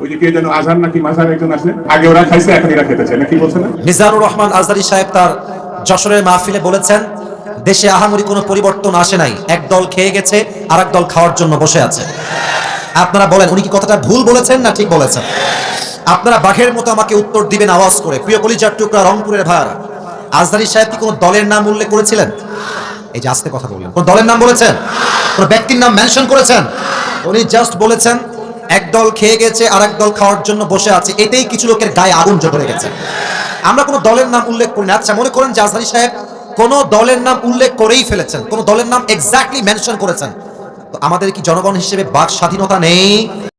ওই যে কে যেন আজহার নাকি মাজার একজন আছে, আগে ওরা খাইছে এখন এরা খেতেছে নাকি বলছে না? মিজানুর রহমান আজহারী সাহেব তার যশোরের মাহফিলে বলেছেন, দেশে আহামরি কোনো পরিবর্তন আসে নাই, এক দল খেয়ে গেছে আর এক দল খাওয়ার জন্য বসে আছে। আপনারা বলেন উনি কি কথাটা ভুল বলেছেন না ঠিক বলেছেন? আপনারা বাঘের মতো আমাকে উত্তর দিবেন আওয়াজ করে। প্রিয় কলিজার টুকরা রংপুরের ভাইরা, আজহারী সাহেব কি কোনো দলের নাম উল্লেখ করেছিলেন? এই যে আস্তে কথা বললেন, কোন দলের নাম বলেছেন? কোন ব্যক্তির নাম মেনশন করেছেন? উনি জাস্ট বলেছেন এক দল খেয়ে গেছে আর এক দল খাওয়ার জন্য বসে আছে, এতেই কিছু লোকের গায়ে আগুন জ্বলে গেছে। আমরা কোনো দলের নাম উল্লেখ করি না। আচ্ছা, মনে করেন যে আজহারী সাহেব কোন দলের নাম উল্লেখ করেই ফেলেছেন, কোন দলের নাম এক্স্যাক্টলি মেনশন করেছেন, তো আমাদের কি জনগণ হিসেবে বাক স্বাধীনতা নেই?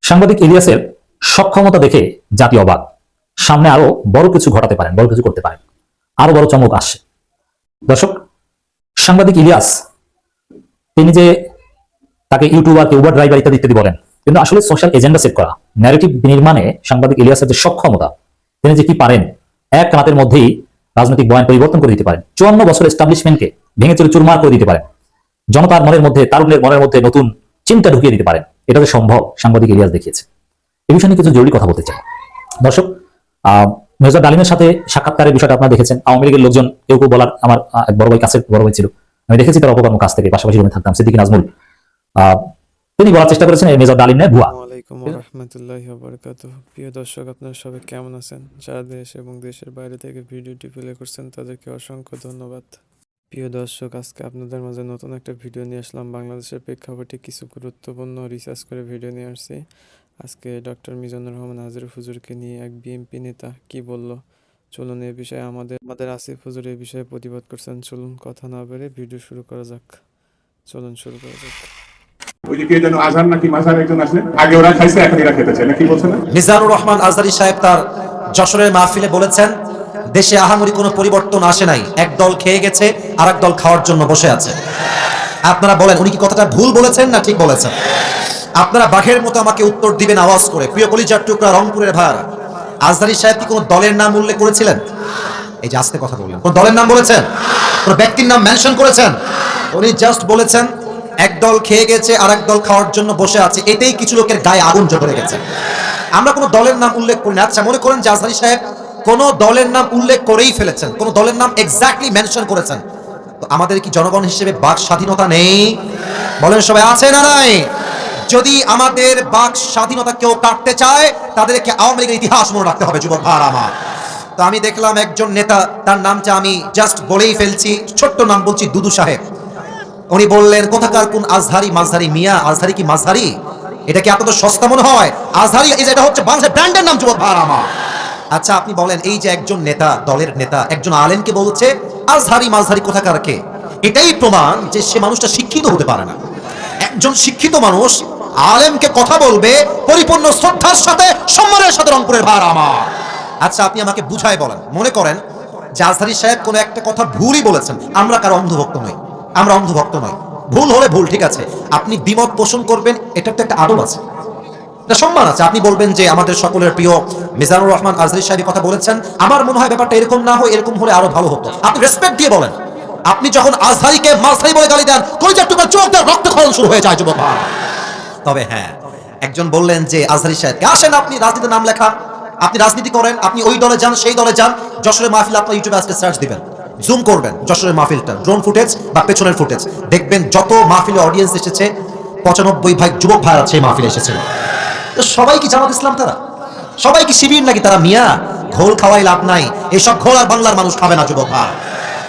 সাংবাদিক ইলিয়াসের সক্ষমতা দেখে জাতি অবাক। সামনে আরো বড় কিছু ঘটাতে পারেন, বড় কিছু করতে পারেন, আরো বড় চমক আসছে। দর্শক, সাংবাদিক ইলিয়াস তিনি যে তাকে ইউটিউবার উবার ড্রাইভার ইত্যাদি ইত্যাদি বলেন, কিন্তু আসলে সোশ্যাল এজেন্ডা সেট করা, ন্যারেটিভ নির্মাণে সাংবাদিক ইলিয়াসের যে সক্ষমতা, তিনি যে কি পারেন, এক রাতের মধ্যেই রাজনৈতিক বয়ান পরিবর্তন করে দিতে পারেন, 54 বছর এস্টাবলিশমেন্টকে ভেঙে চুরে চুরমার করে দিতে পারেন, জনতার মনের মধ্যে, তারুণ্যের মনের মধ্যে নতুন চিন্তা ঢুকিয়ে দিতে পারেন। এটা যে সম্ভব সাংবাদিক ইলিয়াস দেখিয়েছে। এই বিষয়ে নিয়ে কিছু জরুরি কথা বলতে চাই। দর্শক, মেজর ডালিমের সাথে সাক্ষাৎকারের বিষয়টা আপনারা দেখেছেন। আওয়ামী লীগের লোকজন কেউ কেউ বলার, আমার এক বড় ভাই, কাছের বড় ভাই ছিল, আমি দেখেছি তার অপকর্ম কাছ থেকে, পাশাপাশি রুমে থাকতাম, সিদ্দিকী নাজমুল, তিনি বলার চেষ্টা করেছেন এই মেজর ডালিম নেয় ভুয়া। আসসালামু আলাইকুম ওয়া রাহমাতুল্লাহি ওয়া বারাকাতুহু। প্রিয় দর্শক, আপনারা সবাই কেমন আছেন? যারা দেশ এবং দেশের বাইরে থেকে ভিডিওটি প্লে করছেন তাদেরকে অসংখ্য ধন্যবাদ। প্রিয় দর্শক, আজকে আপনাদের মাঝে নতুন একটা ভিডিও নিয়ে আসলাম। বাংলাদেশের প্রেক্ষাপটে কিছু গুরুত্বপূর্ণ রিসার্চ করে ভিডিও নিয়ে আসছি। আজকে ডক্টর মিজানুর রহমান আজহারী হুজুরকে নিয়ে এক বিএনপি নেতা কি বলল, চলুন এই বিষয়ে আমাদের আসিফ হুজুর এই বিষয়ে প্রতিবাদ করছেন। চলুন কথা না বেড়ে ভিডিও শুরু করা যাক। চলুন শুরু করা যাক। ওই যে কে যেন আজহার নাকি মাজার একজন আছে, আগে ওরা খাইছে এখন এরা খেতেছে নাকি বলছে না? মিজানুর রহমান আজহারী সাহেব তার যশোরের মাহফিলে বলেছেন, দেশে আহামরি কোনো পরিবর্তন আসে নাই, এক দল খেয়ে গেছে আর এক দল খাওয়ার জন্য বসে আছে। আপনারা বলেন উনি কি কথাটা ভুল বলেছেন না ঠিক বলেছেন? আপনারা বাঘের মতো আমাকে উত্তর দিবেন আওয়াজ করে। প্রিয় কলিজার টুকরা রংপুরের ভাইরা, আজহারী সাহেব কি কোনো দলের নাম উল্লেখ করেছিলেন? এই যে আস্তে কথা বললেন, কোন দলের নাম বলেছেন? কোন ব্যক্তির নাম মেনশন করেছেন? উনি জাস্ট বলেছেন এক দল খেয়ে গেছে আর এক দল খাওয়ার জন্য বসে আছে, এতেই কিছু লোকের গায়ে আগুন জ্বলে গেছে। আমরা কোনো দলের নাম উল্লেখ করি না। আচ্ছা, মনে করেন যে আজহারী সাহেব কোন দলের নাম উল্লেখ করেই ফেলেছেন, কোন দলের নাম এক্স্যাক্টলি মেনশন করেছেন, তো আমাদের কি জনগণ হিসেবে বাক স্বাধীনতা নেই? বলেন সবাই, আছে না নাই? যদি আমাদের বাক স্বাধীনতা কেউ কাটতে চায়, তাদেরকে আওয়ামী লীগের ইতিহাস মনে রাখতে হবে। যুবক ভাই আমার, তো আমি দেখলাম একজন নেতা, তার নামটা আমি জাস্ট বলেই ফেলছি, ছোট্ট নাম বলছি, দুদু সাহেব। উনি বললেন কোথাকার কোন আজহারি মাঝহারি মিয়া, আজহারি কি মাঝহারি? এটা কি আপনাদের সস্তা মনে হয়? আজহারি এটা হচ্ছে বাংলাদেশের ব্র্যান্ডের নাম। যুবক ভাই আমার, আচ্ছা আপনি বলেন, এই যে একজন নেতা, দলের নেতা একজন আলেমকে বলছে আজহারি মাঝহারি কোথাকার কে, এটাই প্রমাণ যে সে মানুষটা শিক্ষিত হতে পারে না। একজন শিক্ষিত মানুষ আলেমকে কথা বলবে পরিপূর্ণ শ্রদ্ধার সাথে, সম্মানের সাথে। রংপুরের ভাই আমার, আচ্ছা আপনি আমাকে বুঝায় বলেন, মনে করেন যে আজহারী সাহেব কোনো একটা কথা ভুলই বলেছেন, আমরা কারো অন্ধভক্ত নই, আমরা অন্ধভক্ত নই, ভুল হলে ভুল, ঠিক আছে, আপনি দ্বিমত পোষণ করবেন, এটার তো একটা আদব আছে, এটা সম্মান আছে। আপনি বলবেন যে আমাদের সকলের প্রিয় মিজানুর রহমান আজহারী সাহেব কথা বলেছেন, আমার মনে হয় ব্যাপারটা এরকম না হয়, এরকম হলে আরো ভালো হতো। আপনি রেসপেক্ট দিয়ে বলেন। আপনি যখন আজহারীকে মাঝহারি বলে গালি দেন, কলিজার টুকরা চোখ দিয়ে রক্তক্ষরণ শুরু হয়ে যায়। যুবক ভাই, তবে হ্যাঁ, একজন বললেন যে আজহারী সাহেবকে, আসেন আপনি রাজনীতির নাম লেখা, আপনি রাজনীতি করেন, আপনি ওই দলে যান সেই দলে যান, যশোরের মাহফিল আপনার ইউটিউবে আজকে সার্চ দিবেন, জুম করবেন যশোরের মাহফিলটা, ড্রোন ফুটেজ বা পেছনের ফুটেজ দেখবেন, যত মাহফিলে অডিয়েন্স এসেছে 95 ভাগ যুবক ভাইরা সেই মাহফিলে এসেছিল। তো সবাই কি জামাত ইসলাম? তারা সবাই কি শিবির নাকি? তারা মিয়া, ঘোল খাওয়াই লাভ নাই, এইসব ঘোল আর বাংলার মানুষ খাবে না। যুবক ভাই,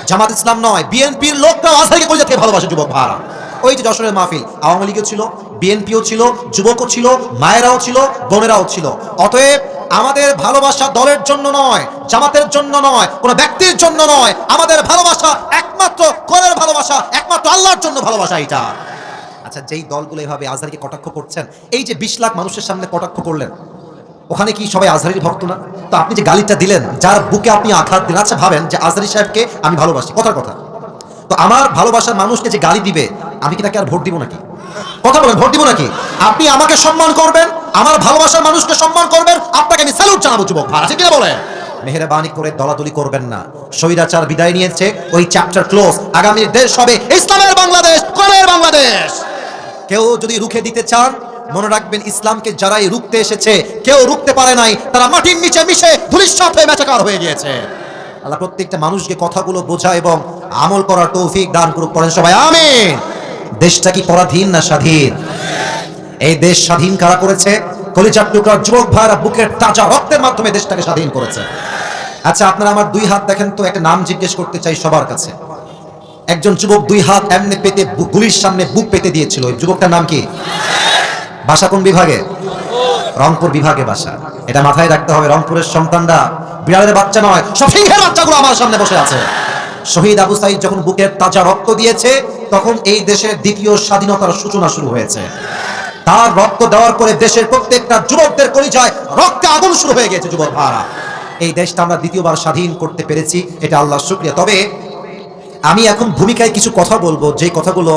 জামাত ইসলাম নয়, বিএনপির লোকটাও আজহারীকে কলিজা থেকে ভালোবাসে। যুবক ভাইরা, ওই যে যশোরের মাহফিল, আওয়ামী লীগও ছিল, বিএনপিও ছিল, যুবকও ছিল, মায়েরাও ছিল, বোনেরাও ছিল। অতএব আমাদের ভালোবাসা দলের জন্য নয়, জামাতের জন্য নয়, কোনো ব্যক্তির জন্য নয়, আমাদের ভালোবাসা একমাত্র কোরআনের ভালোবাসা, একমাত্র আল্লাহর জন্য ভালোবাসা। এটা আচ্ছা, যেই দলগুলো এভাবে আজহারীকে কটাক্ষ করছেন, এই যে 20 লাখ মানুষের সামনে কটাক্ষ করলেন, ওখানে কি সবাই আজহারীর ভক্ত না? তো আপনি যে গালিটা দিলেন, যার বুকে আপনি আঘাত দিলেন, আচ্ছা ভাবেন যে আজহারী সাহেবকে আমি ভালোবাসি, কথার কথা, তো আমার ভালোবাসার মানুষকে যে গালি দিবে, আমি কি তাকে আর ভোট দিব নাকি? কথা বলেন, ভোট দিব নাকি? আপনি আমাকে সম্মান করবেন, আমার ভালোবাসার মানুষকে সম্মান করবেন, আপনাকে আমি স্যালুট জানাবো। যুবক ভাই, আছে কিনা বলেন? মেহেরবানি করে দলাদলি করবেন না। স্বৈরাচার বিদায় নিয়েছে, ওই চ্যাপ্টার ক্লোজ। আগামীর দেশ হবে ইসলামের বাংলাদেশ, কোরআনের বাংলাদেশ। কেউ যদি রুখে দিতে চান, মনে রাখবেন, ইসলামকে যারাই রুখতে এসেছে কেউ রুখতে পারে নাই, তারা মাটির নিচে মিশে ধূলিসাৎ হয়ে মেচাকার হয়ে গিয়েছে। আল্লাহ প্রত্যেকটা মানুষকে কথাগুলো বোঝা এবং আমল করার তৌফিক দান করুক, পড়েন সবাই আমিন। দেশটা কি পরাধীন না স্বাধীন? এই দেশ স্বাধীন কারা করেছে? কলিজার টুকরা যুবক ভাইরা বুকের তাজা রক্তের মাধ্যমে দেশটাকে স্বাধীন করেছে। আচ্ছা, আপনারা আমার দুই হাত দেখেন তো, একটা নাম জিজ্ঞেস করতে চাই সবার কাছে। একজন যুবক দুই হাত এমনি পেতে গুলির সামনে বুক পেতে দিয়েছিল, ওই যুবকটার নাম কি? বাসা কোন বিভাগে? রংপুর বিভাগে বাসা। এটা মাথায় রাখতে হবে, রংপুরের সন্তানরা বিড়ালের বাচ্চা নয়, সব সিংহের বাচ্চাগুলো আমার সামনে বসে আছে। শহীদ আবু সাঈদ যখন বুকের তাজা রক্ত দিয়েছে, তখন এই দেশের দ্বিতীয় স্বাধীনতার সূচনা শুরু হয়েছে। তার রক্ত দেওয়ার পরে দেশের প্রত্যেকটা যুবকদের কলিজায় রক্তে আগুন শুরু হয়ে গেছে। যুবক ভাইরা, এই দেশটা আমরা দ্বিতীয়বার স্বাধীন করতে পেরেছি, এটা আল্লাহর শুকরিয়া। তবে আমি এখন ভূমিকায় কিছু কথা বলবো, যে কথাগুলো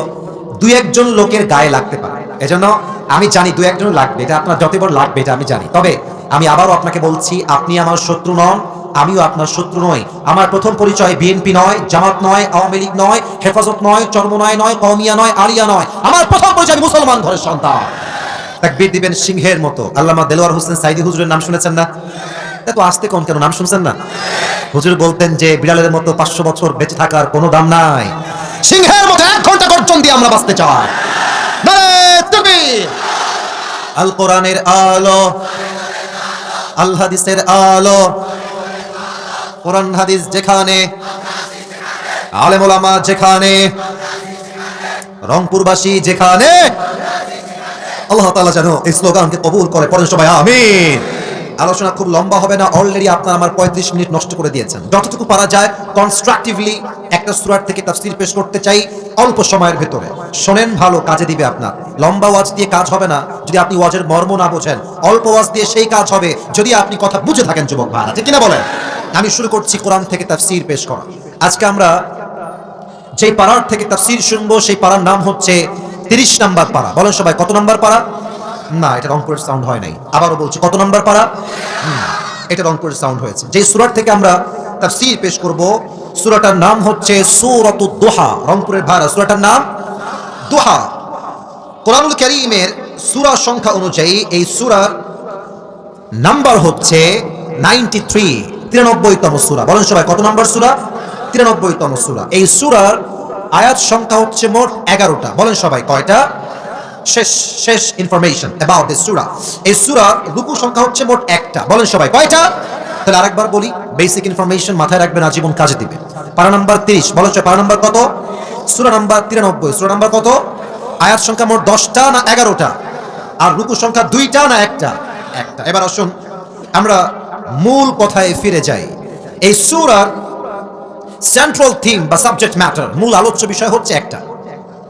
দুই একজন লোকের গায়ে লাগতে পারে। এজন্য আমি জানি দুই একজন লাগবে, এটা আপনার যতবার লাগবে এটা আমি জানি। তবে আমি আবারও আপনাকে বলছি, আপনি আমার শত্রু নন, আমিও আপনার শত্রু নই। আমার প্রথম পরিচয় বিএনপি নয়, জামাত নয়, আওয়ামী লীগ নয়, হেফাজত নয়, চরমনায় নয়, কওমিয়া নয়, আলিয়া নয়। আমার প্রথম পরিচয় আমি মুসলমান ঘরের সন্তান। তাকবীর দিবেন সিংহের মতো। আল্লামা দেলোয়ার হোসেন সাইদি হুজুরের নাম শুনেছেন না? এত আস্তে কোন, কেন নাম শুনছেন না? হুজুর বলতেন যে বিড়ালের মতো 500 বছর বেঁচে থাকার কোনো দাম নাই, সিংহের মতো 1 ঘন্টা গর্জন দিয়ে আমরা বাঁচতে চাই। নারে তাকবীর! আল কোরআনের আলো, আল হাদিসের আলো, কোরআন হাদিস যেখানে, আলেম ওলামা যেখানে, রংপুরবাসী যেখানে, আল্লাহ তাআলা যেন এই স্লোগানকে কবুল করে, পড়েন সবাই আমিন। আলোচনা খুব লম্বা হবে না, অলরেডি আপনারা আমার 35 মিনিট নষ্ট করে দিয়েছেন। যতটুকু পারা যায় কনস্ট্রাকটিভলি একটা সূরা থেকে তাফসীর পেশ করতে চাই অল্প সময়ের ভেতরে। শোনেন ভালো, কাজে দিবে আপনার। লম্বা ওয়াজ দিয়ে কাজ হবে না যদি আপনি ওয়াজের মর্ম না বোঝেন। অল্প ওয়াজ দিয়ে সেই কাজ হবে যদি আপনি কথা বুঝে থাকেন। যুবক ভাইরা, ঠিক কিনা বলেন? আমি শুরু করছি কোরআন থেকে তাফসীর পেশ করা। আজকে আমরা যেই পারার থেকে তাফসীর শুনবো সেই পারার নাম হচ্ছে 30 নম্বর পারা। বলেন সবাই, কত নম্বর পারা? না, এটা রংপুরের সাউন্ড হয় নাই। আবারও বলছি, কত নম্বর পারা? এটা রংপুরের সাউন্ড হয়েছে। যেই সূরা থেকে আমরা তাফসীর পেশ করব, সূরাটার নাম হচ্ছে সূরাতুদ দুহা। রংপুরের ভাইরা, সূরাটার নাম দুহা। কোরআনুল কারীমের সূরা সংখ্যা অনুযায়ী এই সূরার নাম্বার হচ্ছে 93, 93তম সূরা। বলেন সবাই, কত নম্বর সূরা? 93তম সূরা। এই সূরার আয়াত সংখ্যা হচ্ছে মোট 11টা। বলেন সবাই, কয়টা? শেষ ইনফরমেশন অ্যাবাউট দিস সূরা। এই সূরার রুকু সংখ্যা হচ্ছে মোট 1টা। বলেন সবাই, কয়টা? তাহলে আরেকবার বলি, বেসিক ইনফরমেশন মাথায় রাখবেন, আজীবন কাজে দিবে। পারা নাম্বার 30। বলেন সবাই, পারা নাম্বার কত? সূরা নাম্বার 93। সূরা নাম্বার কত? আয়াত সংখ্যা মোট 10টা না 11টা? আর রুকু সংখ্যা 2টা না 1টা? 1টা। এবার আসুন আমরা মূল কথায় ফিরে যাই। এই সূরার সেন্ট্রাল থিম বা সাবজেক্ট ম্যাটার, মূল আলোচ্য বিষয় হচ্ছে একটা।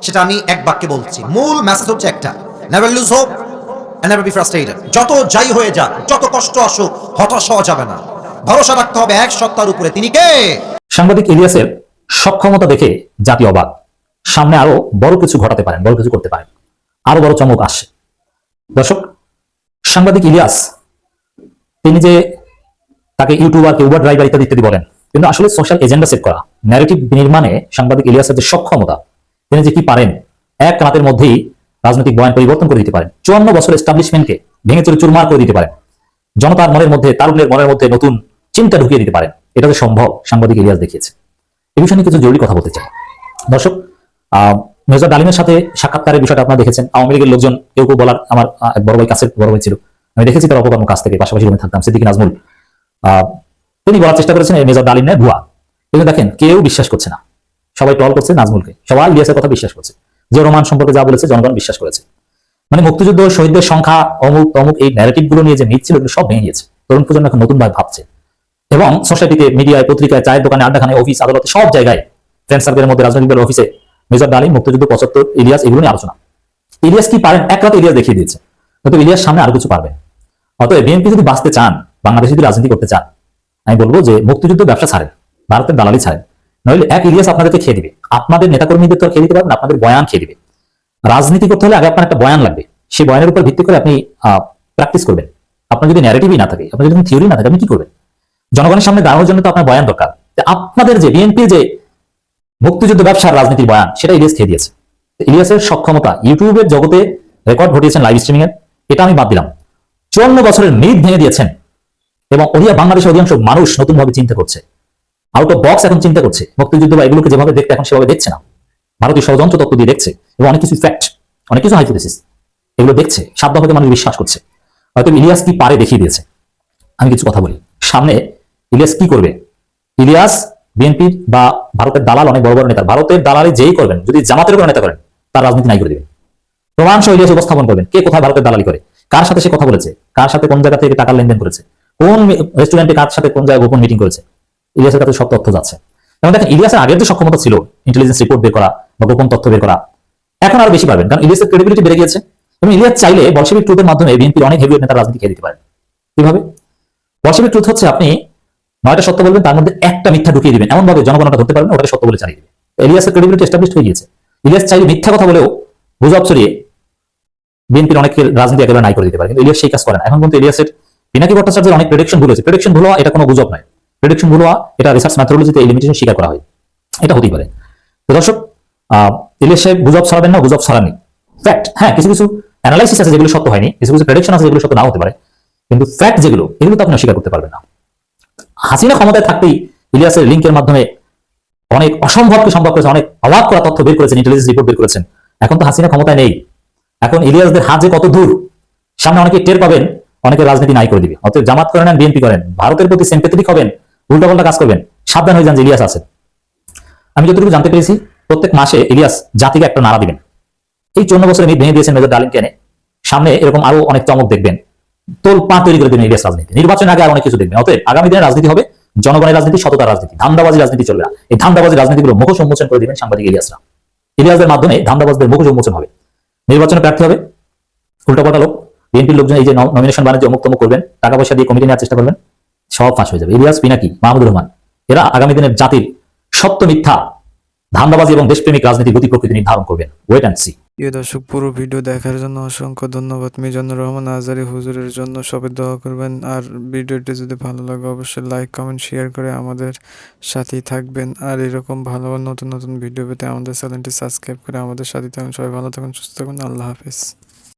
সেটা আমি এক বাক্যে বলছি। মূল মেসেজ হচ্ছে একটা, never lose hope and never be frustrated. যত যাই হয়ে যাক, যত কষ্ট আসুক, হতাশ হওয়া যাবে না। ভরসা রাখতে হবে এক সত্তার উপরে। তিনি কে? সাংবাদিক ইলিয়াসের সক্ষমতা দেখে জাতি অবাক। সামনে আরো বড় কিছু ঘটাতে পারেন, বড় কিছু করতে পারেন, আরো বড় চমক আসছে। দর্শক, সাংবাদিক ইলিয়াস তিনি যে তাকে ইউটিউবারকে উবার ড্রাইভার ইত্যাদি ইত্যাদি বলেন, কিন্তু আসলে সোশ্যাল এজেন্ডা সেট করা, ন্যারেটিভ নির্মাণে সাংবাদিক ইলিয়াসের যে সক্ষমতা, তিনি যে কি পারেন, এক রাতের মধ্যেই রাজনৈতিক বয়ান পরিবর্তন করে দিতে পারেন, 54 বছর এস্টাবলিশমেন্টকে ভেঙে চুরে চুরমার করে দিতে পারেন, জনতার মনের মধ্যে, তারুণ্যের মনের মধ্যে নতুন চিন্তা ঢুকিয়ে দিতে পারেন। এটা যে সম্ভব সাংবাদিক ইলিয়াস দেখিয়েছে। এই বিষয়ে কিছু জরুরি কথা বলতে চাই। দর্শক, মেজর ডালিমের সাথে সাক্ষাৎকারের বিষয়টা আপনারা দেখেছেন। আওয়ামী লীগের লোকজন কেউ কেউ বলার, আমার এক বড় ভাই, কাছের বড় ভাই ছিল, আমি দেখেছি তার অপকর্ম কাছ থেকে, পাশাপাশি রুমে থাকতাম, সিদ্দিকী নাজমুল, তিনি বলার চেষ্টা করেছেন এই মেজর ডালিম নেয় ভুয়া। কিন্তু দেখেন, কেউ বিশ্বাস করছে না। সবাই টল করছে নাজমুলকে, সবাই ইলিয়াসের কথা বিশ্বাস করছে। যে রোমান সম্পর্কে যা বলেছে জনগণ বিশ্বাস করেছে। মানে মুক্তিযুদ্ধ শহীদদের সংখ্যা, অমুক অমুক, এই ন্যারেটিভ গুলো নিয়ে যে মিথ ছিল, এগুলো সব ভেঙে গিয়েছে। তরুণ প্রজন্ম এখন নতুন ভাবে ভাবছে এবং সোসাইটিতে, মিডিয়ায়, পত্রিকায়, চায়ের দোকানে, আড্ডাখানে, অফিস আদালতে, সব জায়গায়, ফ্রেন্ড সার্কেলের মধ্যে, রাজনৈতিক দলের অফিসে মেজর ডালিম, মুক্তিযুদ্ধ, 75, ইলিয়াস, এগুলো নিয়ে আলোচনা। ইলিয়াস কি পারেন? এক রাতে ইলিয়াস দেখিয়ে দিয়েছে। হয়তো ইলিয়াস সামনে আরো কিছু পারবেন। অতএব বিএনপি যদি বাঁচতে চান, বাংলাদেশে যদি রাজনীতি করতে চান, আমি বলবো যে মুক্তিযুদ্ধ ব্যবসা ছাড়েন, ভারতের দালালি ছাড়েন। নইলে এক ইলিয়াস আপনাদেরকে খেয়ে দিবে। আপনাদের নেতাকর্মীদের তো খেয়ে দিতে পারবেন, আপনাদের বয়ান খেয়ে দিবে। রাজনীতি করতে হলে আগে আপনার একটা বয়ান লাগবে। সেই বয়ানের উপর ভিত্তি করে আপনি প্র্যাকটিস করবেন। আপনার যদি ন্যারেটিভই না থাকে, আপনার যদি থিওরি না থাকে, আপনি কি করবেন? জনগণের সামনে দাঁড়ানোর জন্য তো আপনার বয়ান দরকার। আপনাদের যে বিএনপির যে মুক্তিযুদ্ধ ব্যবসার রাজনীতির বয়ান, সেটা ইলিয়াস খেয়ে দিয়েছে। ইলিয়াসের সক্ষমতা ইউটিউবের জগতে রেকর্ড ঘটিয়েছেন লাইভ স্ট্রিমিং এর, এটা আমি বাদ দিলাম। 54 বছরের মিথ ভেঙে দিয়েছেন এবং বাংলাদেশের অধিকাংশ মানুষ নতুন ভাবে চিন্তা করছে, আউট অফ বক্স এখন চিন্তা করছে। মুক্তিযুদ্ধ বা এগুলোকে যেভাবে দেখতে এখন সেভাবে দেখছে না, ভারতীয় ষড়যন্ত্র তত্ত্ব দিয়ে দেখছে এবং অনেক কিছু ফ্যাক্ট, অনেক কিছু হাইপোথিসিস এগুলো দেখছে, সাধ্য হতে মানুষ বিশ্বাস করছে। হয়তো ইলিয়াস কি পারে দেখিয়ে দিয়েছে। আমি কিছু কথা বলি, সামনে ইলিয়াস কি করবে? ইলিয়াস বিএনপির বা ভারতের দালাল, অনেক বড় বড় নেতা, ভারতের দালালি যেই করবেন, যদি জামাতের উপর নেতা করেন তার রাজনীতি নাই করে দেবেন। প্রমাণ সহ ইলিয়াস উপস্থাপন করবেন কে কোথায় ভারতের দালালি করে, কার সাথে সে কথা বলেছে, কার সাথে কোন জায়গা থেকে টাকার লেনদেন করেছে, কোন রেস্টুরেন্টে কার সাথে কোন জায়গায় গোপন মিটিং করেছে, ইলিয়াসের কাছে সব তথ্য যাচ্ছে। এবং দেখেন ইলিয়াসের আগের যে সক্ষমতা ছিল ইন্টেলিজেন্স রিপোর্ট বের করা বা গোপন তথ্য বের করা, এখন আরো বেশি পারবেন, কারণ ইলিয়াসের ক্রেডিবিলিটি বেড়ে গিয়েছে। এবং ইলিয়াস চাইলে বলশেবিক ট্রুথের মাধ্যমে বিএনপির অনেক হেভিওয়েট নেতার রাজনীতি খেয়ে দিতে পারেন। কিভাবে? বলশেবিক ট্রুথ হচ্ছে আপনি 9টা সত্য বলবেন, তার মধ্যে একটা মিথ্যা ঢুকিয়ে দিবেন, এমন ভাবে জনগণটা ধরতে পারবেন, ওটাকে সত্য বলে চালিয়ে দিবে। ইলিয়াসের ক্রেডিবিলিটি এস্টাবলিশ হয়ে গিয়েছে। ইলিয়াস চাইলে মিথ্যা কথা বলেও গুজব ছড়িয়ে বিএনপির অনেকের রাজনীতি একেবারে নাই করে দিতে পারে, কিন্তু ইলিয়াস সেই কাজ করে না। এখন কিন্তু ইলিয়াসের পিনাকি ভট্টাচার্যের অনেক প্রেডিকশন ভুল হয়েছে। প্রেডিকশন ভুল হওয়া এটা কোনো গুজব নয়, প্রেডিকশন ভুল হওয়া এটা রিসার্চ ম্যাথোডলজিতে এই লিমিটেশন স্বীকার করা হয়, এটা হতেই পারে। তো দর্শক, ইলিয়াস সাহেব গুজব ছড়াবেন না, গুজব ছড়াননি। ফ্যাক্ট, হ্যাঁ কিছু কিছু অ্যানালাইসিস আছে যেগুলো সত্য হয়নি, কিছু কিছু প্রেডিকশন আছে যেগুলো সত্য নাও হতে পারে, কিন্তু ফ্যাক্ট যেগুলো এগুলো তো আপনি অস্বীকার করতে পারবেন না। হাসিনা ক্ষমতায় থাকতেই ইলিয়াসের লিঙ্কের মাধ্যমে অনেক অসম্ভবকে সম্ভব করেছেন, অনেক অবাক করা তথ্য বের করেছেন, ইন্টেলিজেন্স রিপোর্ট বের করেছেন। এখন তো হাসিনা ক্ষমতায় নেই, এখন ইলিয়াসদের হাত যে কত দূর সামনে অনেকে টের পাবেন, অনেকে রাজনীতি নাই করে দিবে। অতএব জামাত করেন আর বিএনপি করেন, ভারতের প্রতি সিম্প্যাথেটিক হবেন, উল্টাপাল্টা কাজ করবেন, সাবধান হয়ে যান যে ইলিয়াস আছে। আমি যতটুকু জানতে পেরেছি প্রত্যেক মাসে ইলিয়াস জাতিকে একটা নাড়া দিবেন। এই 54 বছরে মিট ভেঙে দিয়েছেন মেজর ডালিমকে এনে, সামনে এরকম আরো অনেক চমক দেখবেন, তোল পা তৈরি করে দেবেন ইলিয়াস রাজনীতি। নির্বাচনের আগে আর অনেক কিছু দেখবেন। অতএব আগামী দিনের রাজনীতি হবে জনগণের রাজনীতি, সততার রাজনীতি, ধান্দাবাজি রাজনীতি চলবে না। এই ধান্দাবাজি রাজনীতিগুলো মুখোশ উন্মোচন করে দিবেন সাংবাদিক ইলিয়াসরা। ইলিয়াসের মাধ্যমে ধান্দাবাজদের মুখোশ উন্মোচন হবে, নির্বাচনে প্রার্থী হবে উল্টাপাল্টা লোক, বিএনপির লোকজন এই যে নমিনেশন বাণিজ্য অমুক তমুক করবেন, টাকা পয়সা দিয়ে কমিটি নেওয়ার চেষ্টা করবেন, সব ফাঁস হয়ে যাবে। ইলিয়াস, পিনাকি, মাহমুদুর রহমান এরা আগামী দিনের জাতির সত্য মিথ্যা, ধান্দাবাজি এবং দেশপ্রেমিক রাজনীতির গতি প্রকৃতি নির্ধারণ করবেন। Wait and see. প্রিয় দর্শক, পুরো ভিডিও দেখার জন্য অসংখ্য ধন্যবাদ। মিজানুর রহমান আজহারী হুজুরের জন্য সবাই দোয়া করবেন। আর ভিডিওটি যদি ভালো লাগে অবশ্যই লাইক কমেন্ট শেয়ার করে আমাদের সাথেই থাকবেন। আর এরকম ভালো ভালো নতুন নতুন ভিডিও পেতে আমাদের চ্যানেলটি সাবস্ক্রাইব করে আমাদের সাথে থাকুন। সবাই ভালো থাকুন, সুস্থ থাকুন, আল্লাহ হাফেজ।